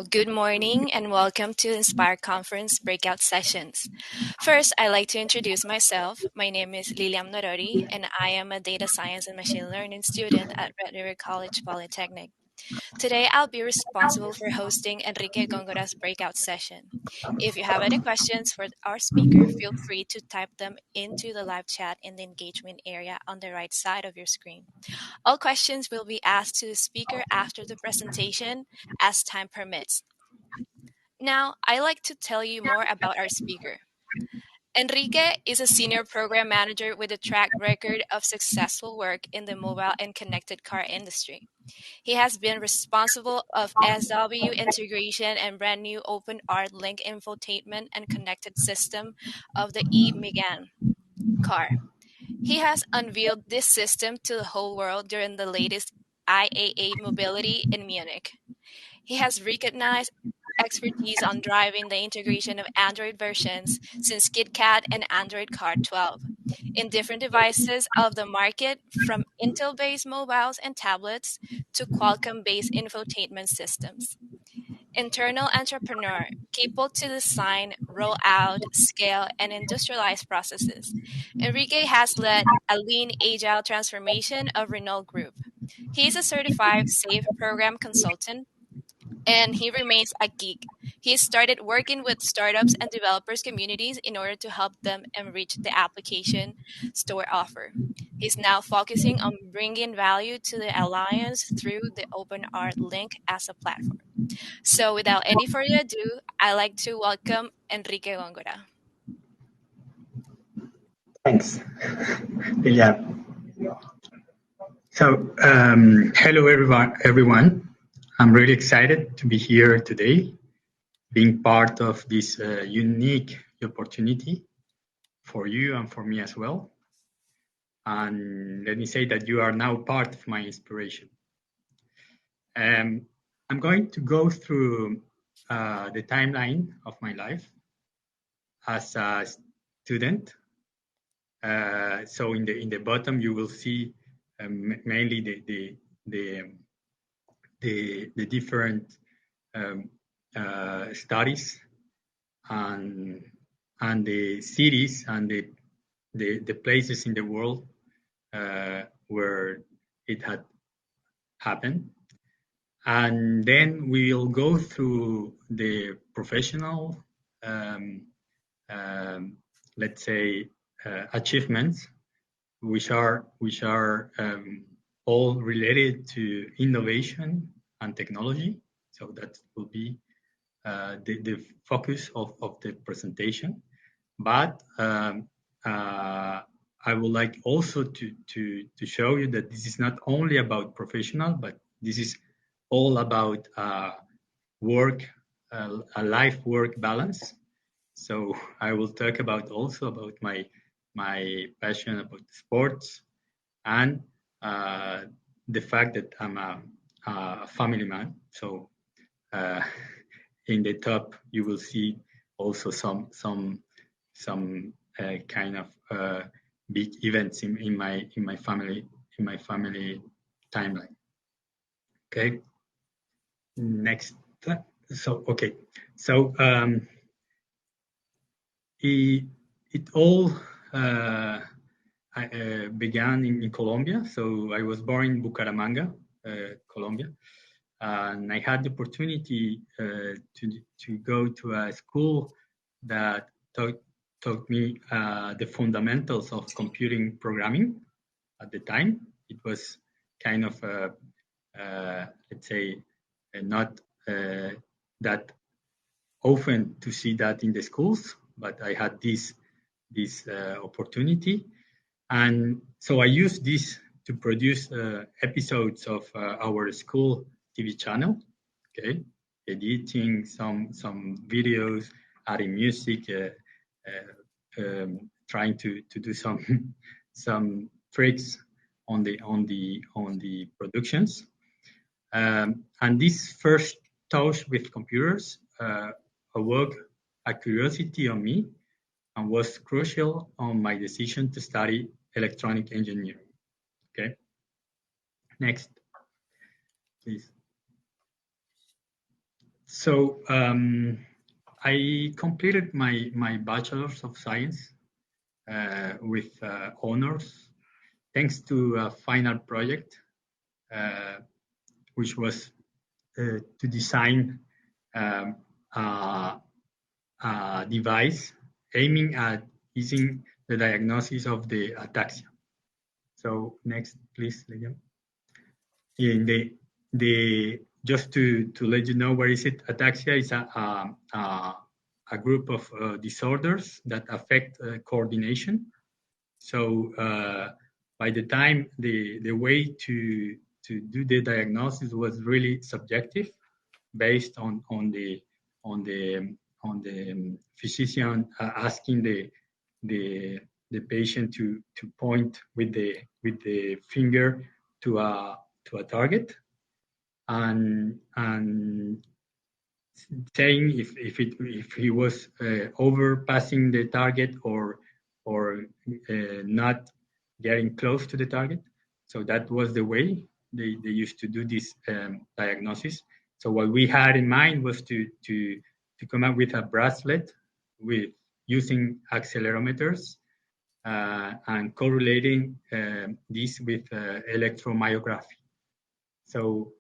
Good morning and welcome to Inspire Conference Breakout Sessions. First, I'd like to introduce myself. My name is Lilian Norori, and I am a data science and machine learning student at RRC Polytech. Today, I'll be responsible for hosting Enrique Gongora's breakout session. If you have any questions for our speaker, feel free to type them into the live chat in the engagement area on the right side of your screen. All questions will be asked to the speaker after the presentation as time permits. Now, I'd like to tell you more about our speaker. Enrique is a senior program manager with a track record of successful work in the mobile and connected car industry. He has been responsible of SW integration and brand new open art link infotainment and connected system of the e-Megane car. He has unveiled this system to the whole world during the latest IAA Mobility in Munich. He has recognized expertise on driving the integration of Android versions since KitKat and Android Car 12 in different devices of the market, from Intel-based mobiles and tablets to Qualcomm-based infotainment systems. Internal entrepreneur, capable to design, roll out, scale, and industrialize processes. Enrique has led a lean, agile transformation of Renault Group. He is a certified SAFe program consultant, and he remains a geek. He started working with startups and developers communities in order to help them enrich the application store offer. He's now focusing on bringing value to the alliance through the Open Art Link as a platform. So without any further ado, I'd like to welcome Enrique Gongora. Thanks. Yeah. So, hello everyone. I'm really excited to be here today, being part of this unique opportunity for you and for me as well. And let me say that you are now part of my inspiration. I'm going to go through the timeline of my life as a student. So in the bottom you will see mainly the different studies and the cities and the places in the world where it had happened. And then we'll go through the professional, let's say, achievements, which are all related to innovation and technology. So that will be the focus of the presentation. But I would like also to show you that this is not only about professional, but this is all about work, a life-work balance. So I will talk also about my passion about sports and the fact that I'm a family man. So in the top you will see also some kind of big events in my family timeline. Okay. Next. So okay. So it all began in Colombia. So I was born in Bucaramanga, Colombia, and I had the opportunity to go to a school that taught me the fundamentals of computing programming. At the time, it was kind of let's say not that often to see that in the schools, but I had this opportunity, and so I used this to produce episodes of our school TV channel. Okay, editing some videos, adding music, trying to do some tricks on the productions, and this first touch with computers awoke a curiosity on me and was crucial on my decision to study electronic engineering. Okay, next, please. So I completed my Bachelor's of Science with honors, thanks to a final project, uh, which was to design um, a, a device aiming at easing the diagnosis of the ataxia. So next, please, Liam. In the just to let you know what is it, ataxia is a group of disorders that affect coordination. So by the time the way to do the diagnosis was really subjective, based on the physician asking the the patient to point with the finger to a target, and saying if he was overpassing the target or not getting close to the target. So that was the way they used to do this diagnosis. So what we had in mind was to come up with a bracelet with using accelerometers and correlating this with electromyography. So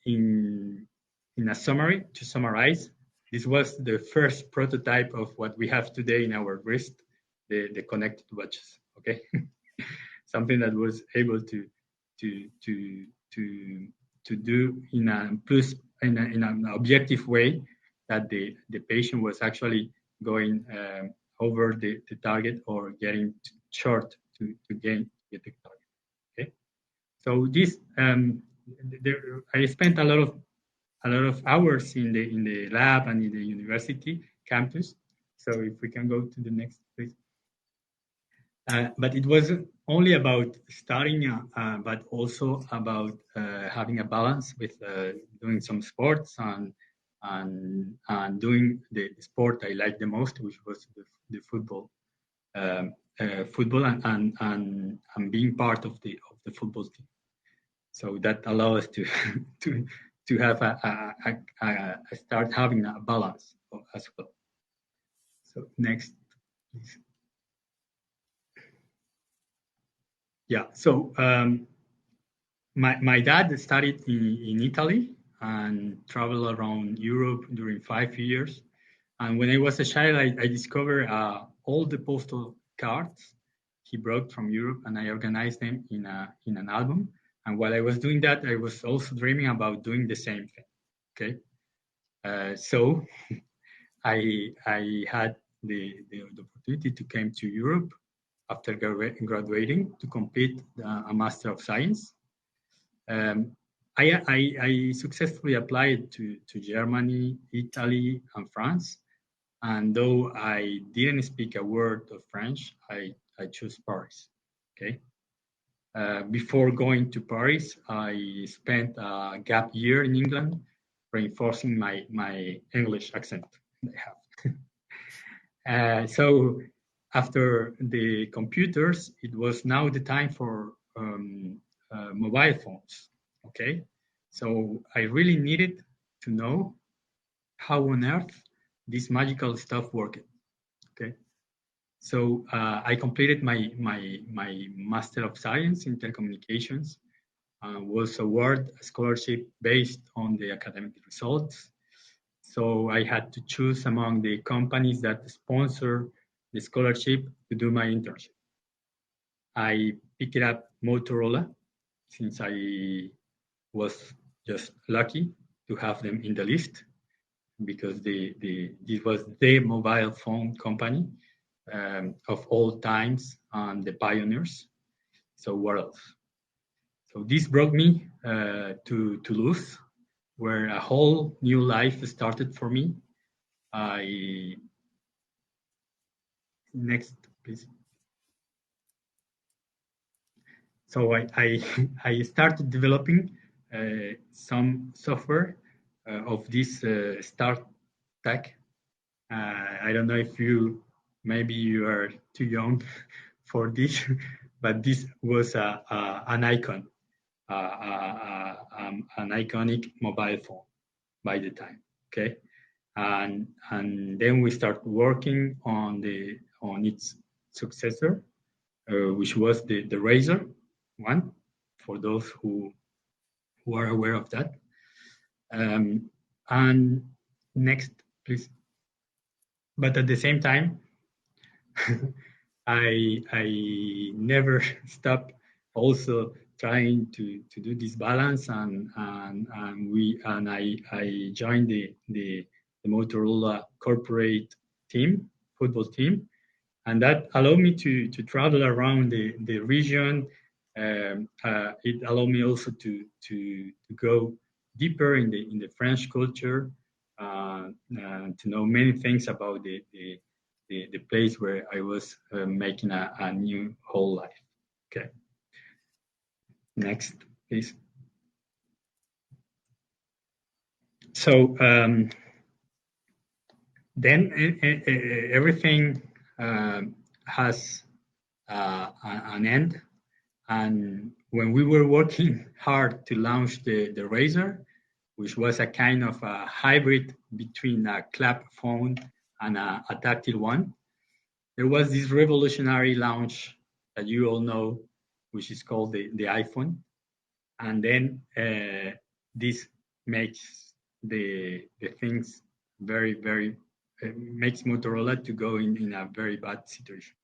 in a summary, to summarize, this was the first prototype of what we have today in our wrist, the connected watches. Okay, something that was able to to to to do in a plus in an objective way, that the patient was actually going over the target or getting short to get the target. Okay, so this I spent a lot of hours in the lab and in the university campus. So if we can go to the next, please. But it wasn't only about studying, but also about having a balance with doing some sports and doing the sport I liked the most, which was the football, football and being part of the football team. So that allows us to to to have a start having a balance as well. So next, please. Yeah. So my dad studied in Italy and traveled around Europe during 5 years. And when I was a child, I discovered all the postal cards he brought from Europe, and I organized them in an album. And while I was doing that, I was also dreaming about doing the same thing. Okay, so I had the opportunity to come to Europe after graduating to complete a Master of Science. Um, I successfully applied to Germany, Italy, and France. And though I didn't speak a word of French, I chose Paris. Okay. Before going to Paris, I spent a gap year in England, reinforcing my English accent that I have. So after the computers, it was now the time for mobile phones. Okay, so I really needed to know how on earth this magical stuff worked. Okay, so I completed my Master of Science in Telecommunications. Was awarded a scholarship based on the academic results. So I had to choose among the companies that sponsor the scholarship to do my internship. I picked up Motorola since I was just lucky to have them in the list, because this was the mobile phone company of all times and the pioneers. So what else? So this brought me to Toulouse, where a whole new life started for me. I Next, please. So I started developing some software of this start tech. I don't know if maybe you are too young for this, but this was an icon, an iconic mobile phone. by the time. Okay, and then we start working on its successor, which was the Razor one, for those who are aware of that. And next, please. But at the same time, I never stop also trying to do this balance, and I joined the Motorola corporate team, football team, and that allowed me to travel around the region. It allowed me also to go deeper in the French culture, to know many things about the place where I was making a new whole life. Okay, next, please. So then everything has an end. And when we were working hard to launch the Razor, which was a kind of a hybrid between a clap phone and a tactile one, there was this revolutionary launch that you all know, which is called the iPhone. And then this makes the things very, very, makes Motorola to go in a very bad situation.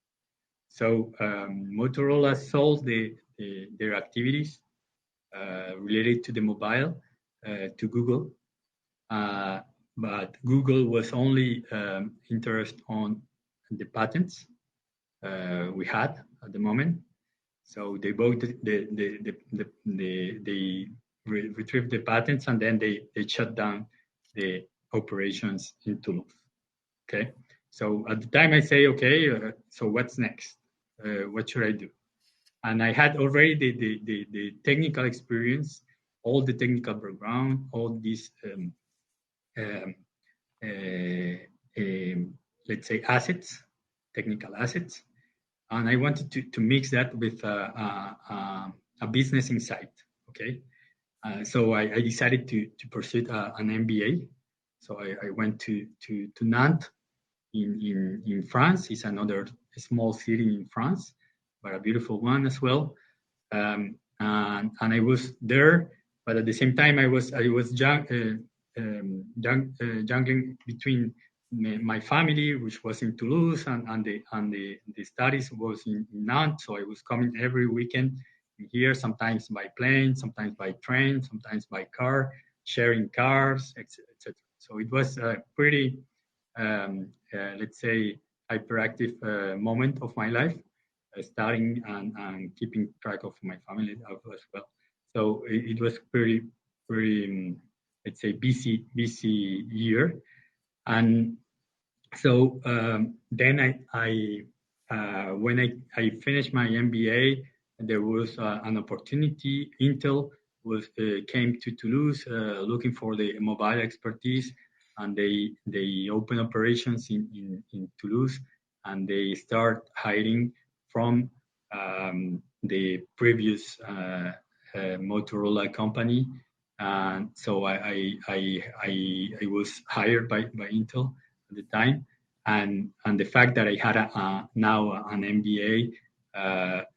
So Motorola sold their activities related to the mobile to Google, but Google was only interested on the patents we had at the moment. So they bought they retrieved the patents, and then they shut down the operations in Toulouse. Okay, so at the time I say, okay, so what's next? What should I do? And I had already the technical experience, all the technical background, all these um, let's say assets, technical assets, and I wanted to mix that with a business insight. Okay, so I decided to pursue an MBA. So I went to Nantes in France. It's another small city in France, but a beautiful one as well. And I was there, but at the same time I was juggling between my family, which was in Toulouse, and the studies was in Nantes. So I was coming every weekend here, sometimes by plane, sometimes by train, sometimes by car, sharing cars, etc. So it was a pretty, let's say, hyperactive moment of my life, studying and keeping track of my family as well. So it was pretty, let's say, busy year. And so then when I finished my MBA, there was an opportunity. Intel came to Toulouse looking for the mobile expertise, and they opened operations in Toulouse, and they start hiring from the previous Motorola company. And so I was hired by Intel at the time, and the fact that I had now an MBA,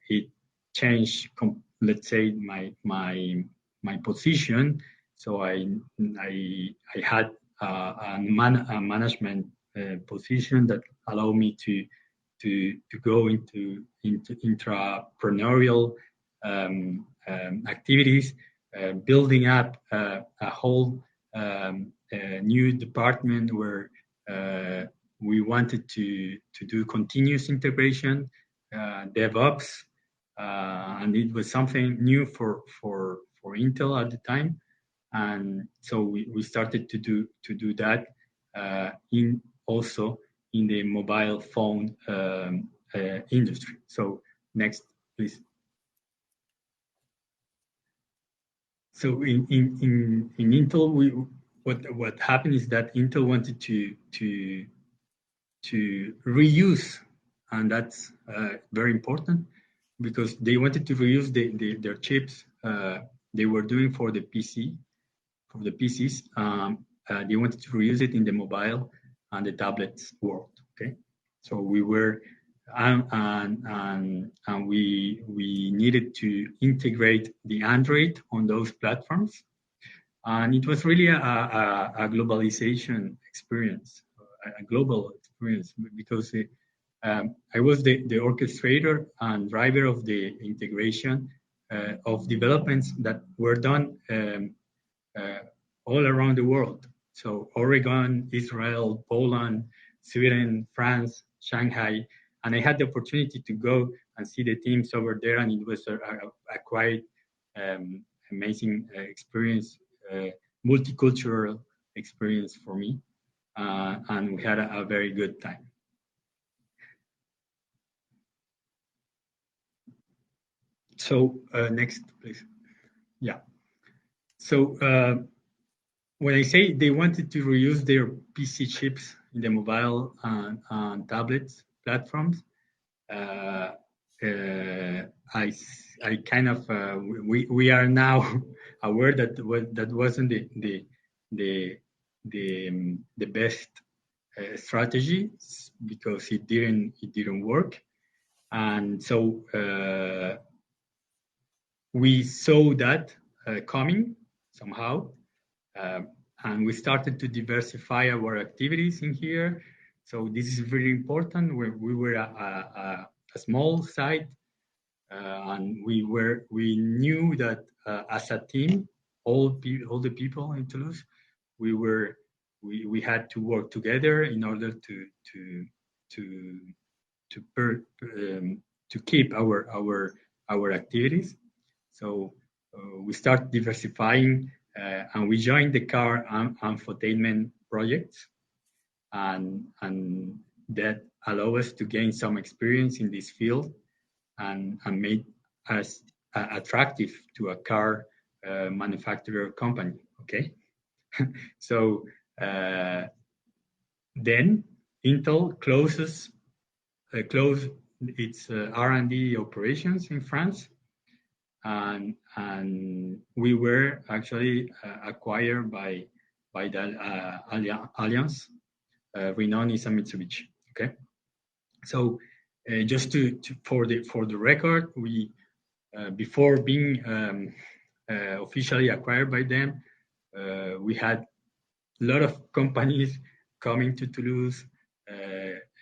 it changed, let's say, my position. So I had a management position that allowed me to go into intrapreneurial activities, building up a whole new department where we wanted to do continuous integration, DevOps, and it was something new for Intel at the time. And so we started to do that in also in the mobile phone industry. So next, please. So in Intel, what happened is that Intel wanted to reuse, and that's very important because they wanted to reuse their chips they were doing for the PCs, they wanted to reuse it in the mobile and the tablets world. Okay, so we were and we needed to integrate the Android on those platforms, and it was really a globalization experience, a global experience, because I was the orchestrator and driver of the integration of developments that were done uh, all around the world. So Oregon, Israel, Poland, Sweden, France, Shanghai, and I had the opportunity to go and see the teams over there, and it was a quite amazing experience, multicultural experience for me, and we had a very good time. So next, please. Yeah. So when I say they wanted to reuse their PC chips in the mobile and tablets platforms, uh, I kind of we are now aware that that wasn't the best strategy, because it didn't work, and so we saw that coming somehow, um, and we started to diversify our activities in here. So this is very important. We were a small site, and we knew that as a team, all the people in Toulouse, we were we had to work together in order to to per, to keep our activities. So we start diversifying, and we joined the car and infotainment projects, and that allow us to gain some experience in this field, and made us attractive to a car manufacturer company. Okay, so then Intel closed its R&D operations in France, and we were actually acquired by the alliance, Renault, Nissan, Mitsubishi. Okay, so just for the record, we before being officially acquired by them, we had a lot of companies coming to Toulouse,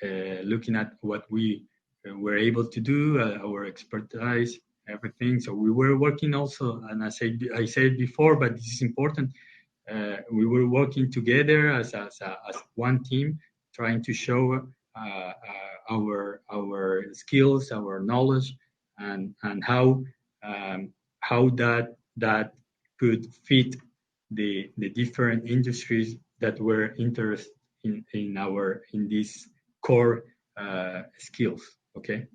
looking at what we were able to do, our expertise, everything. So we were working also, and I said before, but this is important. We were working together as one team, trying to show our skills, our knowledge, and how that could fit the different industries that were interested in these core skills. Okay,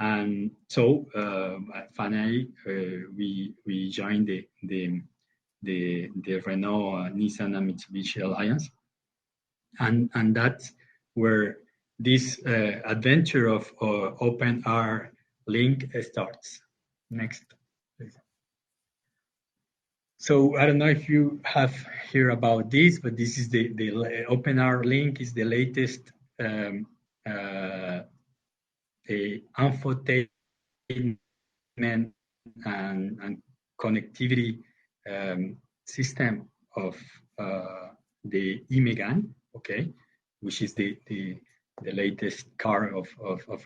and so finally we joined the Renault, Nissan, and Mitsubishi alliance, and that's where this adventure of OpenR Link starts. Next, please. So I don't know if you have heard about this, but this is the OpenR Link is the latest infotainment and connectivity system of the e-Megane, okay, which is the latest car of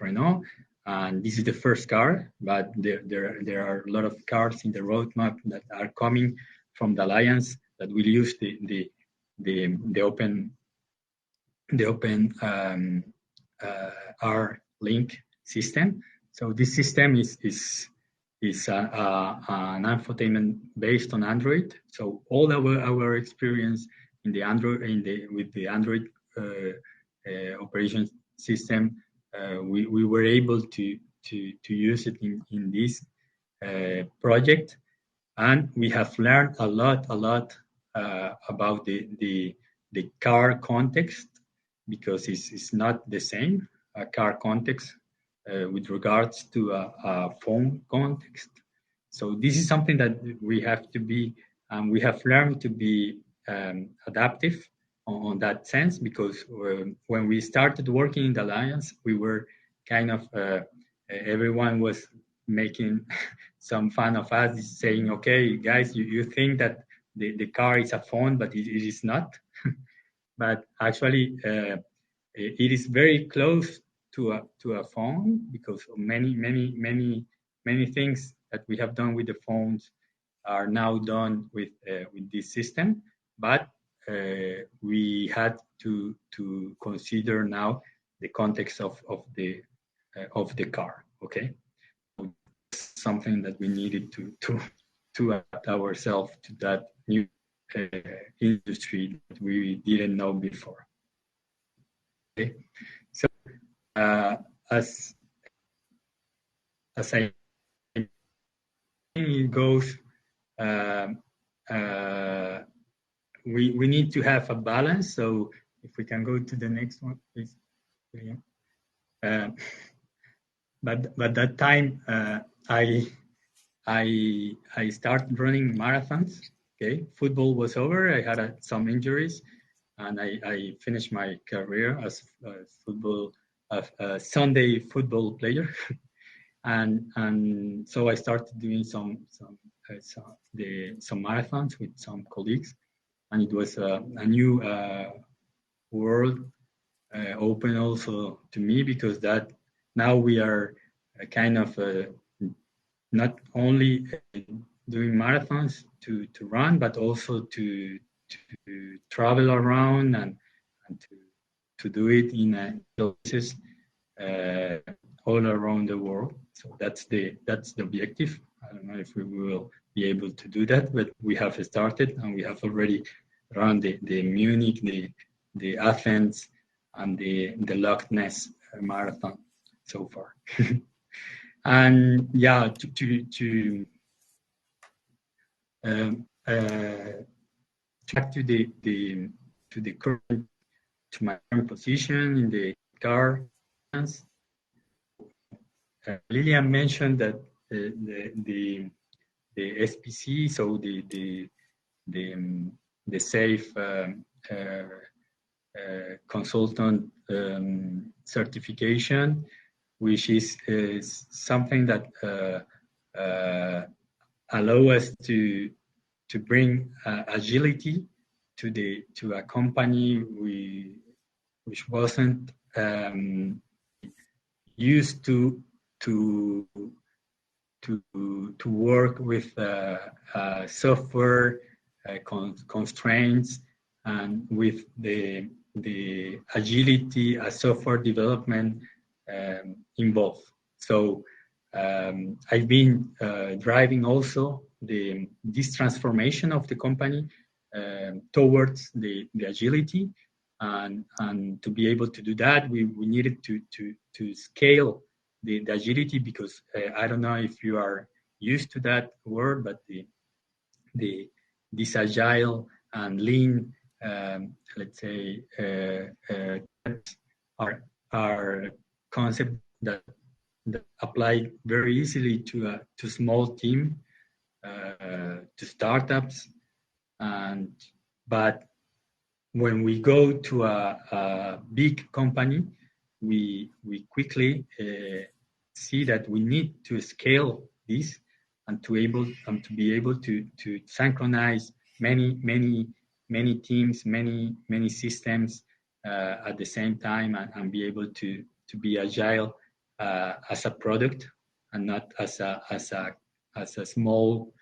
Renault. And this is the first car, but there are a lot of cars in the roadmap that are coming from the alliance that will use the open R link system. So this system is an infotainment based on Android. So all our experience in the Android with the Android operation system, we were able to use it in this project, and we have learned a lot about the car context, because it's not the same a car context with regards to a phone context. So this is something that we have to be, we have learned to be adaptive on that sense, because when we started working in the alliance, we were kind of everyone was making some fun of us, saying, "Okay, guys, you think that the car is a phone, but it is not." But actually, it is very close to a phone, because many things that we have done with the phones are now done with this system. But we had to consider now the context of the car. Okay, something that we needed to adapt ourselves to that new industry that we didn't know before. Okay, so as I think it goes, uh, uh, we need to have a balance. So if we can go to the next one, please. Uh, but that time I started running marathons. Okay, football was over. I had some injuries, and I finished my career as a Sunday football player. and so I started doing some marathons with some colleagues, and it was a new world open also to me, because that now we are kind of not only doing marathons to run, but also to travel around and to do it in places all around the world. So that's the objective. I don't know if we will be able to do that, but we have started, and we have already run the Munich, the Athens, and the Loch Ness marathon so far. And yeah, back to the current, to my current position in the car. Lilian mentioned that the SPC, so the safe consultant certification, which is something that allow us to bring agility to a company which wasn't used to work with software constraints, and with the agility as software development involved. So I've been driving also this transformation of the company towards the agility, and to be able to do that, we needed to scale the agility, because I don't know if you are used to that word, but this agile and lean, let's say, are concepts that apply very easily to small team, to startups, but when we go to a big company, we quickly see that we need to scale this, and to be able to synchronize many teams, many systems at the same time, and be able to be agile as a product, and not as a small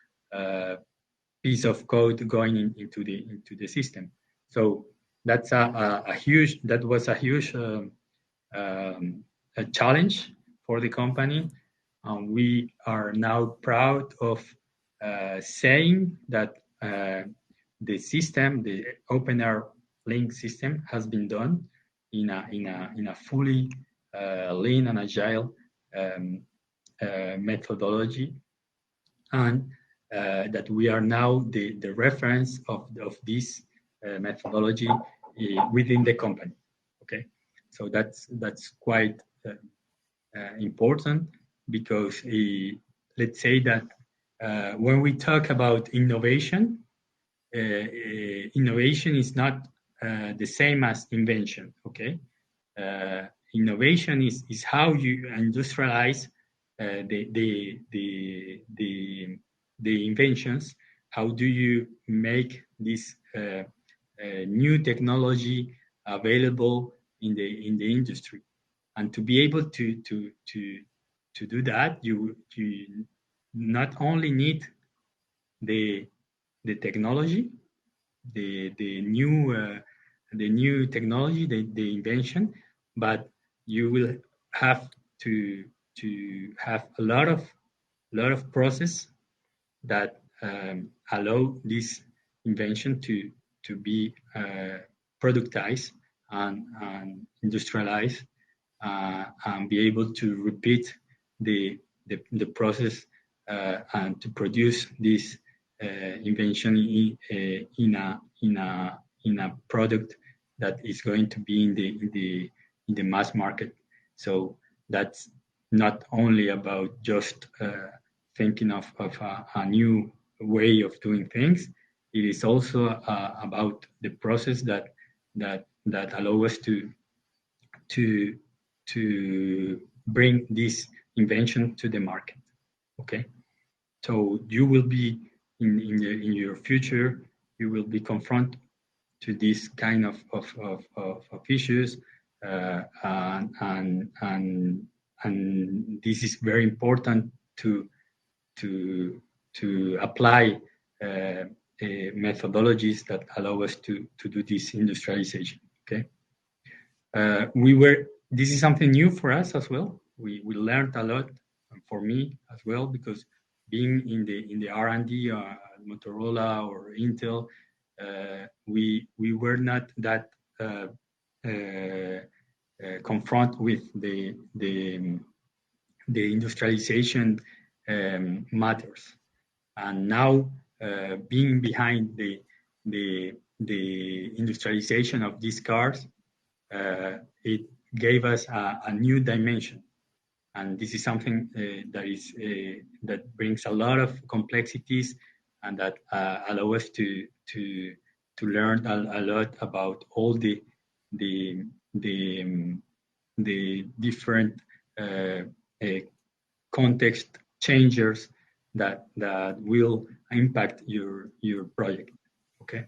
piece of code going into the system. So that's that was a huge a challenge for the company. We are now proud of saying that the system, the OpenR Link system, has been done in a fully lean and agile methodology, and that we are now the reference of this methodology within the company. Okay, so that's quite important, because let's say that when we talk about innovation, innovation is not the same as invention. Okay, innovation is how you industrialize the inventions. How do you make this new technology available in the industry? And to be able to do that, you not only need the technology, the new technology, the invention, but you will have to have a lot of process that allow this invention to be productized and industrialized, and be able to repeat the process and to produce this invention in a product that is going to be in the mass market. So that's not only about just thinking of a new way of doing things. It is also about the process that allow us to bring this invention to the market. Okay, so you will be in your future, you will be confronted to this kind of issues, and this is very important to apply methodologies that allow us to do this industrialization. Okay, this is something new for us as well. We learned a lot, for me as well, because being in the R&D, Motorola or Intel, we were not that confront with the industrialization matters. And now, being behind the industrialization of these cars, it gave us a new dimension. And this is something that brings a lot of complexities, and that allow us to learn a lot about all the different context changes that will impact your project. Okay.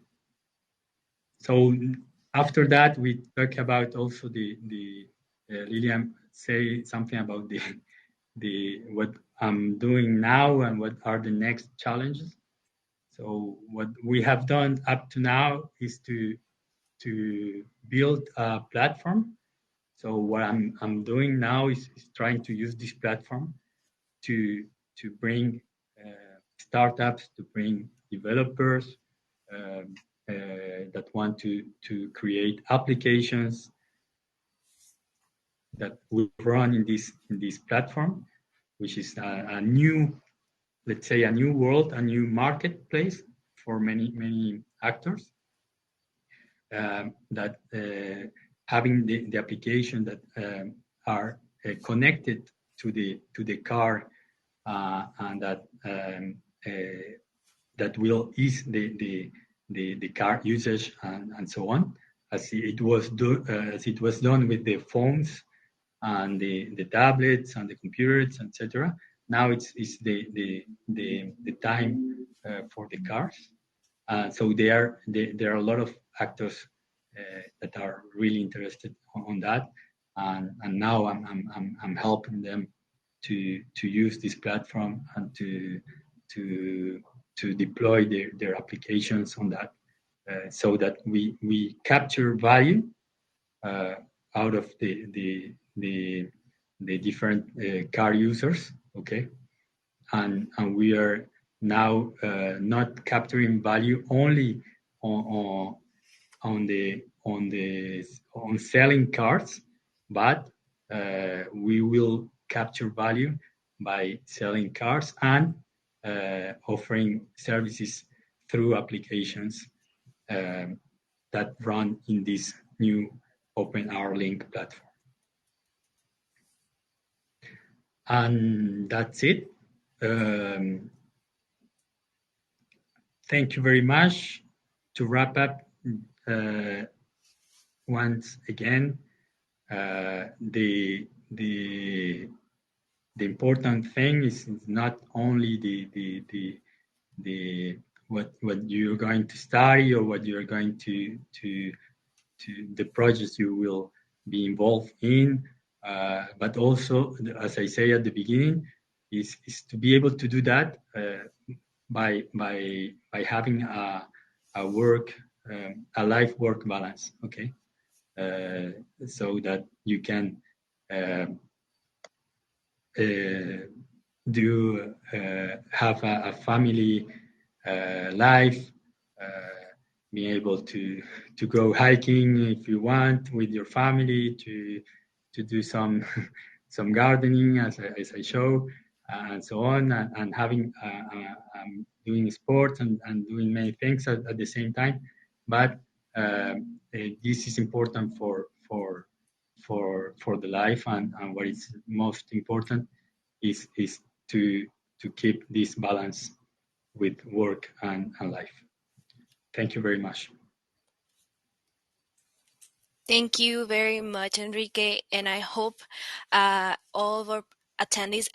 So after that, we talk about also Lilian say something about what I'm doing now and what are the next challenges. So what we have done up to now is to build a platform. So what I'm doing now is trying to use this platform to bring startups, to bring developers that want to create applications that will run in this platform, which is a new, let's say, a new world, a new marketplace for many actors, that having the application that are connected to the car, and that will ease the car usage and so on, as it was done with the phones and the tablets and the computers, etc. Now it's the time for the cars. So there are a lot of actors that are really interested on that, and now I'm helping them to use this platform and to deploy their applications on that, so that we capture value out of the different car users. Okay, and we are now not capturing value only on selling cars, but we will capture value by selling cars and offering services through applications that run in this new OpenR Link platform. And that's it. Thank you very much. to wrap up, once again, the important thing is not only the what you're going to study or what you're going to the projects you will be involved in, but also, as I say at the beginning, is to be able to do that by having a work a life work balance. Okay, so that you can uh, uh, do have a family life, being able to go hiking if you want with your family, to do some some gardening as I show, and so on, and having doing sports and doing many things at the same time. But this is important for the life, and what is most important is to keep this balance with work and life. Thank you very much. Thank you very much, Enrique, and I hope all of our attendees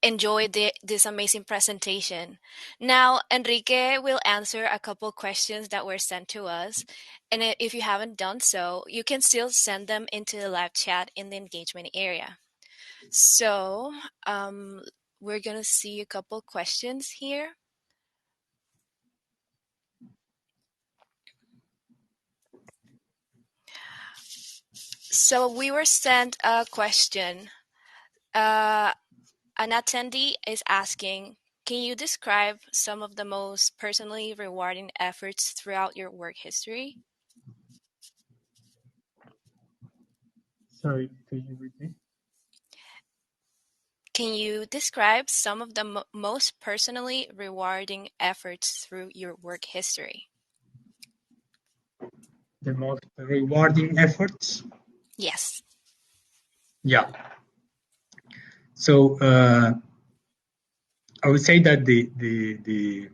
enjoyed this amazing presentation. Now, Enrique will answer a couple questions that were sent to us, and if you haven't done so, you can still send them into the live chat in the engagement area. So, we're gonna see a couple questions here. So we were sent a question. Uh, an attendee is asking, can you describe some of the most personally rewarding efforts throughout your work history? Sorry, could you repeat? Can you describe some of the most personally rewarding efforts through your work history? The most rewarding efforts? Yes. Yeah. So I would say that the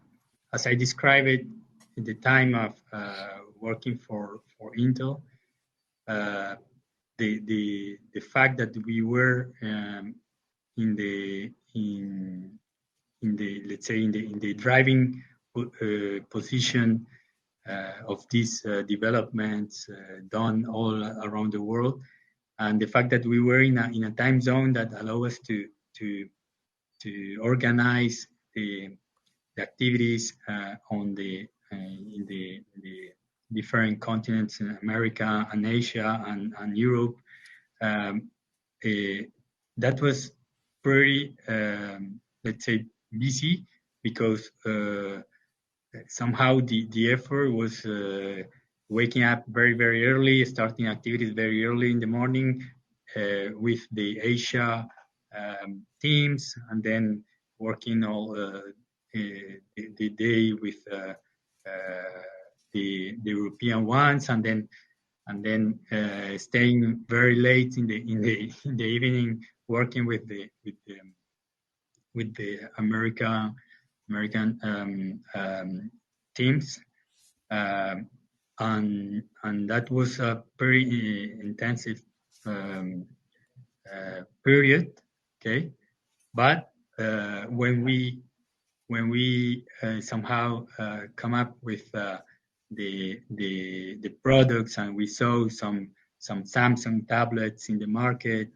as I described it in the time of working for Intel, uh, the fact that we were in the in the let's say in the driving position of these developments done all around the world, and the fact that we were in a time zone that allow us to to organize the activities on the different continents in America and Asia and Europe. Um, uh, that was pretty, let's say, busy because somehow the effort was waking up very early, starting activities very early in the morning with the Asia teams, and then working all the day with the European ones, and then staying very late in the evening working with the American teams, um, and that was a very intensive um, period. Okay, but when we somehow come up with the products, and we saw some Samsung tablets in the market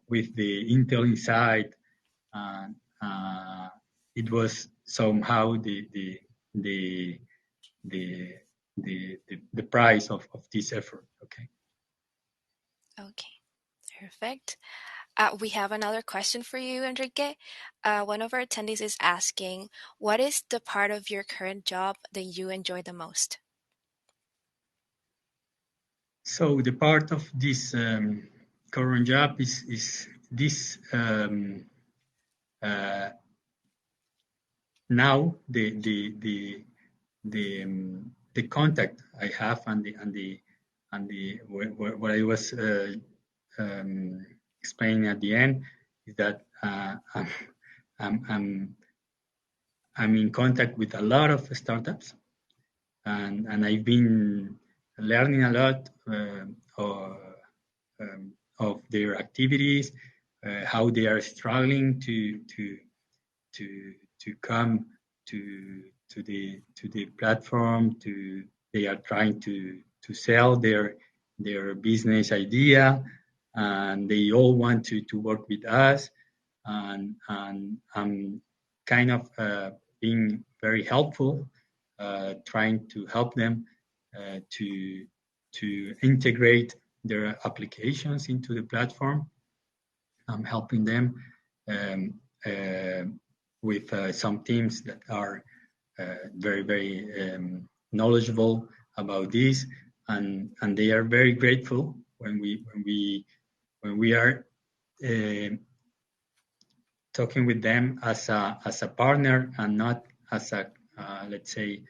with the Intel inside, and it was somehow the the the price of this effort. Okay. Okay. Perfect. We have another question for you, Enrique. One of our attendees is asking, what is the part of your current job that you enjoy the most? So the part of this current job is this uh, now the contact I have and the what I was explaining at the end is that I'm I'm in contact with a lot of startups, and I've been learning a lot of their activities, how they are struggling to come to the platform. They are trying to sell their business idea, and they all want to work with us. And I'm kind of being very helpful, trying to help them to integrate their applications into the platform. I'm helping them um, uh, with some teams that are very knowledgeable about this, and they are very grateful when we are uh, talking with them as a partner and not as a let's say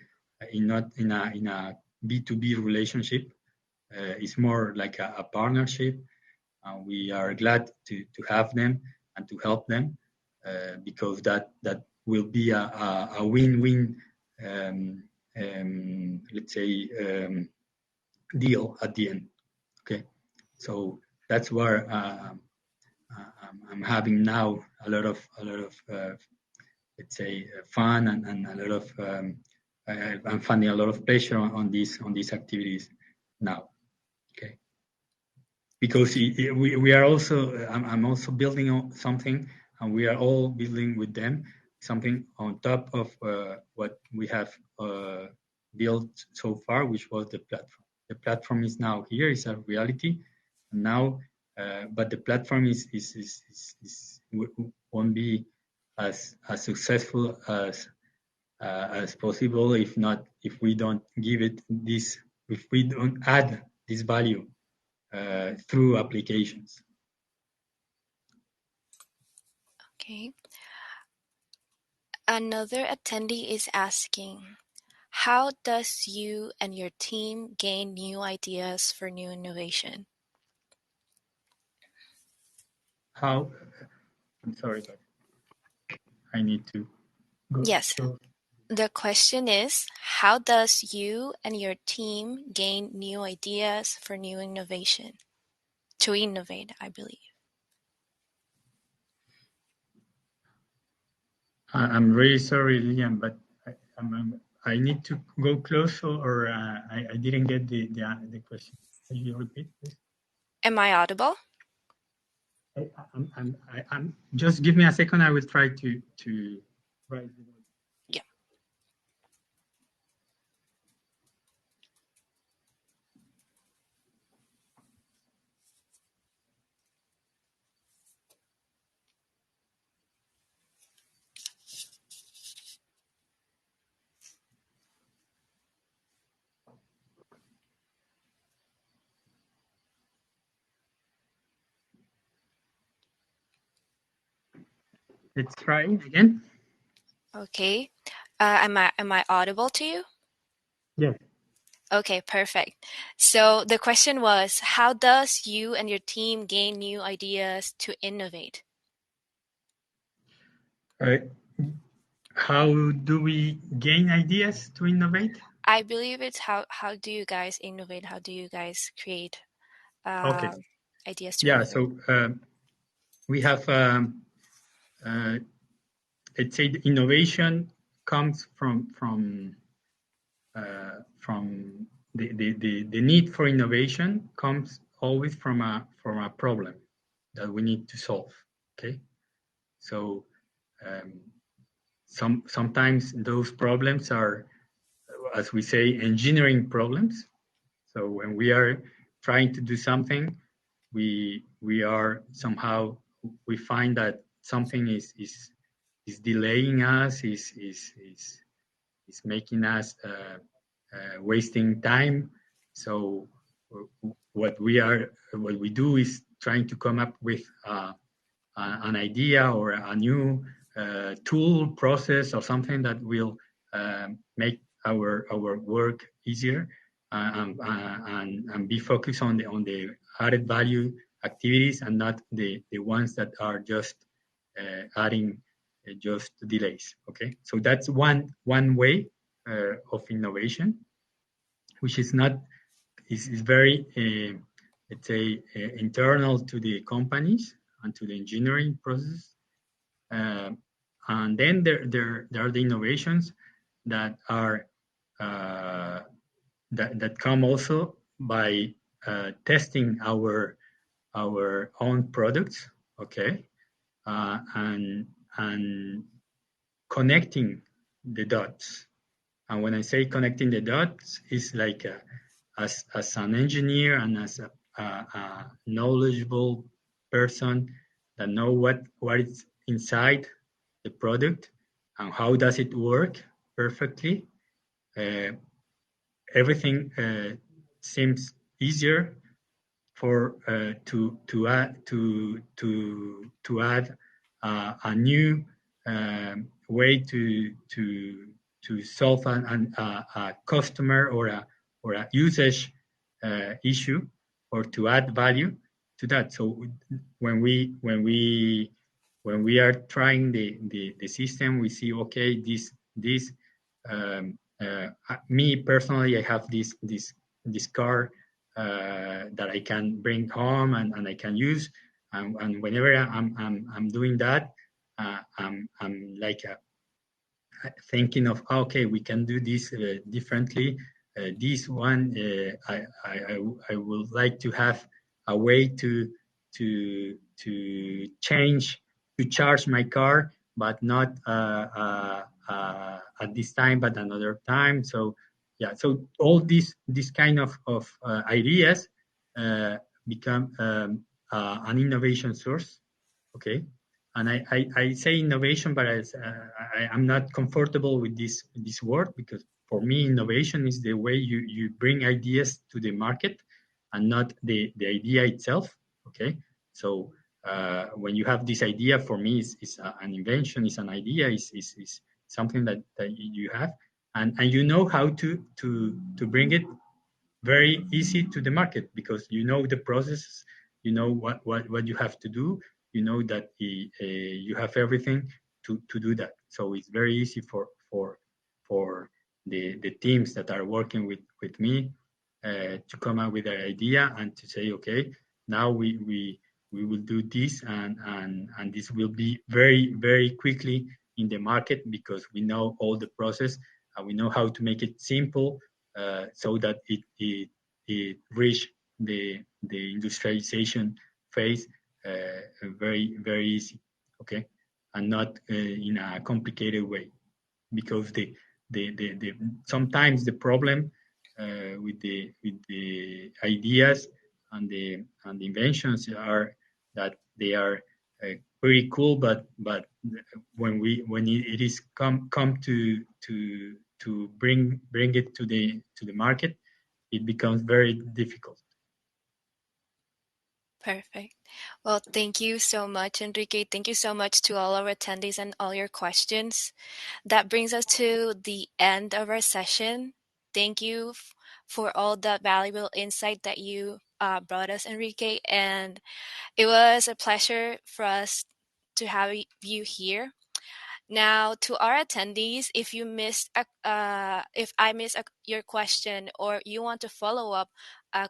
not in a B2B relationship. It's more like a partnership. We are glad to have them and to help them because that will be a win-win, um, let's say, deal at the end. Okay, so that's where I'm having now a lot of let's say fun and a lot of I'm finding a lot of pleasure on these activities now. Okay, because we are also I'm also building something, and we are all building with them something on top of what we have built so far, which was the platform. The platform is now here, is a reality now, but the platform won't be as successful as possible if we don't give it this, if we don't add this value through applications. Okay. Another attendee is asking, how does you and your team gain new ideas for new innovation? How? I'm sorry, but I need to go. Yes. The question is, how does you and your team gain new ideas for new innovation? To innovate, I believe. I'm really sorry, Lilian, but I need to go close, or I didn't get the question. Can you repeat, please? Am I audible? I'm just give me a second. I will try to write it. Yeah. Let's try again. Okay. Am I audible to you? Yes. Okay, perfect. So the question was, how does you and your team gain new ideas to innovate? How do we gain ideas to innovate? I believe it's how do you guys innovate? How do you guys create Okay. ideas to Yeah. innovate? So we have, let's say, the innovation comes from the need for innovation comes always from a problem that we need to solve. Okay. So sometimes those problems are, as we say, engineering problems. So when we are trying to do something, we are somehow, we find that something is delaying us, is making us wasting time. So what we do is trying to come up with an idea or a new tool, process, or something that will make our work easier, and be focused on the added value activities, and not the ones that are just adding just delays. Okay, so that's one way of innovation, which is not is very let's say internal to the companies and to the engineering process. And then there are the innovations that are that come also by testing our own products, okay, and connecting the dots. And when I say connecting the dots, it's like as an engineer and as a knowledgeable person that know what is inside the product and how does it work perfectly. Uh, Everything seems easier for to add a new way to solve a customer or a usage issue, or to add value to that. So when we are trying the system, we see, okay, this me personally, I have this car that I can bring home and I can use, and whenever I'm doing that, I'm like thinking of, okay, we can do this differently. This one, I would like to have a way to change, to charge my car, but not at this time, but another time. So yeah, so all these kind of ideas become an innovation source. Okay, and I say innovation, but I'm not comfortable with this word, because for me innovation is the way you bring ideas to the market and not the idea itself. Okay, so when you have this idea, for me is an invention, is an idea, is something that you have, and you know how to bring it very easy to the market, because you know the process, you know what you have to do, you know that you have everything to do that. So it's very easy for the teams that are working with me to come up with an idea and to say, okay, now we will do this, and this will be very quickly in the market, because we know all the process and we know how to make it simple, so that it reach the industrialization phase very easy, okay, and not in a complicated way, because the sometimes the problem with the ideas and the inventions are that they are pretty cool, but when it is come to bring it to the market, it becomes very difficult. Perfect. Well, thank you so much, Enrique. Thank you so much to all our attendees and all your questions. That brings us to the end of our session. Thank you for all the valuable insight that you brought us, Enrique. And it was a pleasure for us to have you here. Now, to our attendees, if you missed, if I missed your question, or you want to follow up a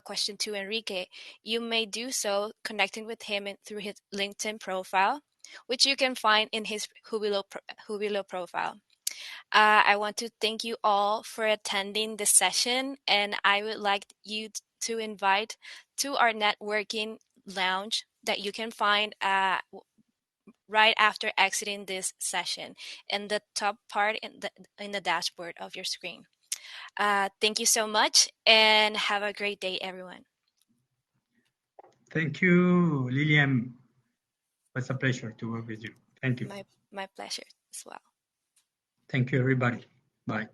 question to Enrique, you may do so connecting with him through his LinkedIn profile, which you can find in his Jubilo profile. I want to thank you all for attending the session, and I would like you to invite to our networking lounge that you can find right after exiting this session in the top part in the dashboard of your screen. Thank you so much, and have a great day, everyone. Thank you, Lilian. It's a pleasure to work with you. Thank you. My pleasure as well. Thank you, everybody. Bye.